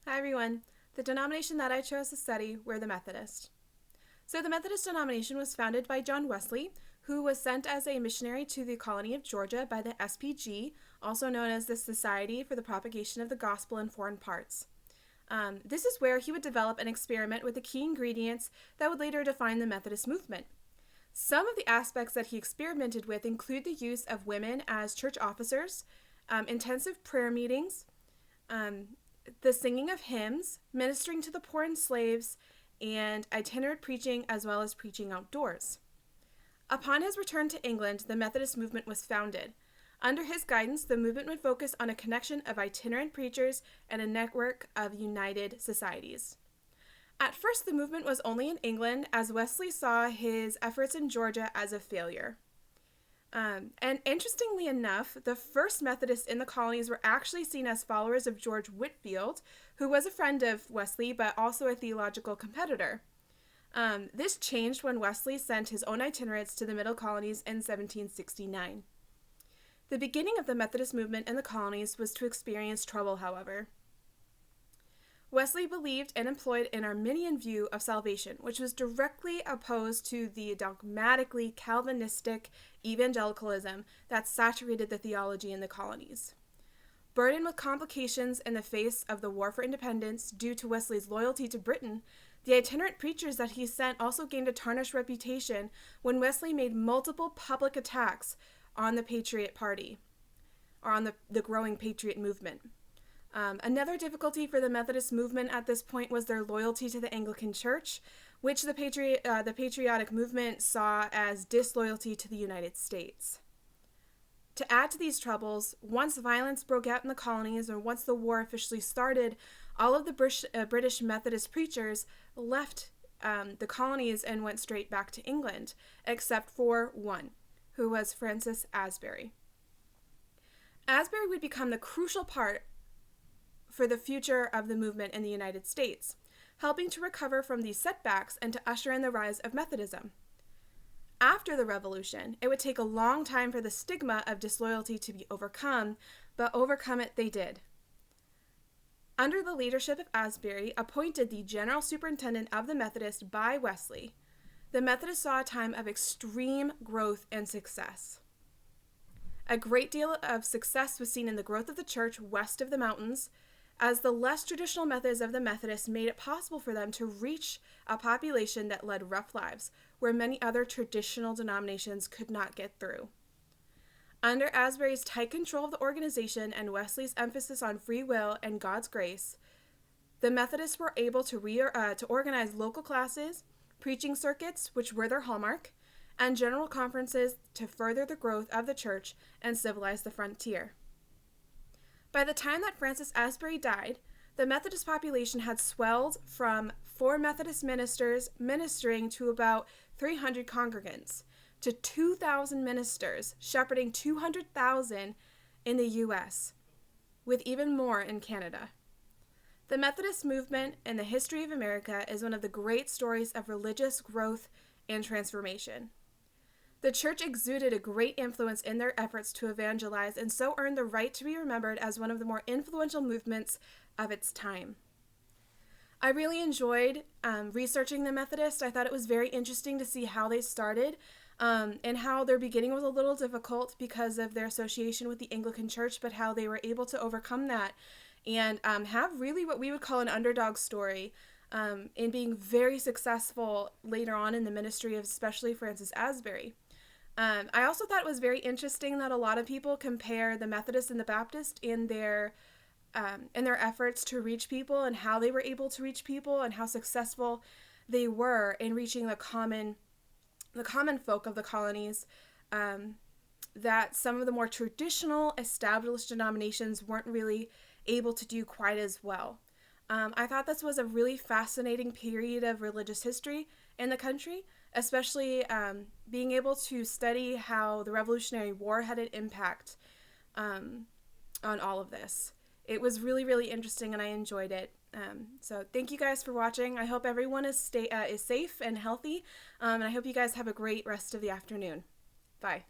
Hi everyone. The denomination that I chose to study were the Methodist. So the Methodist denomination was founded by John Wesley, who was sent as a missionary to the colony of Georgia by the SPG, also known as the Society for the Propagation of the Gospel in Foreign Parts. This is where he would develop and experiment with the key ingredients that would later define the Methodist movement. Some of the aspects that he experimented with include the use of women as church officers, intensive prayer meetings, the singing of hymns, ministering to the poor and slaves, and itinerant preaching as well as preaching outdoors. Upon his return to England, the Methodist movement was founded. Under his guidance, the movement would focus on a connection of itinerant preachers and a network of united societies. At first, the movement was only in England, as Wesley saw his efforts in Georgia as a failure. And interestingly enough, the first Methodists in the colonies were actually seen as followers of George Whitefield, who was a friend of Wesley, but also a theological competitor. This changed when Wesley sent his own itinerants to the Middle Colonies in 1769. The beginning of the Methodist movement in the colonies was to experience trouble, however. Wesley believed and employed an Arminian view of salvation, which was directly opposed to the dogmatically Calvinistic evangelicalism that saturated the theology in the colonies. Burdened with complications in the face of the War for Independence due to Wesley's loyalty to Britain, the itinerant preachers that he sent also gained a tarnished reputation when Wesley made multiple public attacks on the Patriot Party, or on the growing Patriot movement. Another difficulty for the Methodist movement at this point was their loyalty to the Anglican Church, which the patriotic movement saw as disloyalty to the United States. To add to these troubles, once violence broke out in the colonies, or once the war officially started, all of the British Methodist preachers left the colonies and went straight back to England, except for one, who was Francis Asbury. Asbury would become the crucial part for the future of the movement in the United States, helping to recover from these setbacks and to usher in the rise of Methodism. After the Revolution, it would take a long time for the stigma of disloyalty to be overcome, but overcome it they did. Under the leadership of Asbury, appointed the general superintendent of the Methodist by Wesley, the Methodists saw a time of extreme growth and success. A great deal of success was seen in the growth of the church west of the mountains, as the less traditional methods of the Methodists made it possible for them to reach a population that led rough lives, where many other traditional denominations could not get through. Under Asbury's tight control of the organization and Wesley's emphasis on free will and God's grace, the Methodists were able to organize local classes, preaching circuits, which were their hallmark, and general conferences to further the growth of the church and civilize the frontier. By the time that Francis Asbury died, the Methodist population had swelled from 4 Methodist ministers ministering to about 300 congregants, to 2,000 ministers shepherding 200,000 in the U.S., with even more in Canada. The Methodist movement in the history of America is one of the great stories of religious growth and transformation. The church exuded a great influence in their efforts to evangelize and so earned the right to be remembered as one of the more influential movements of its time. I really enjoyed researching the Methodist. I thought it was very interesting to see how they started and how their beginning was a little difficult because of their association with the Anglican Church, but how they were able to overcome that and have really what we would call an underdog story in being very successful later on in the ministry of especially Francis Asbury. I also thought it was very interesting that a lot of people compare the Methodist and the Baptist in their efforts to reach people and how they were able to reach people and how successful they were in reaching the common folk of the colonies, that some of the more traditional established denominations weren't really able to do quite as well. I thought this was a really fascinating period of religious history in the country, especially being able to study how the Revolutionary War had an impact on all of this. It was really, really interesting, and I enjoyed it. So thank you guys for watching. I hope everyone is safe and healthy, and I hope you guys have a great rest of the afternoon. Bye.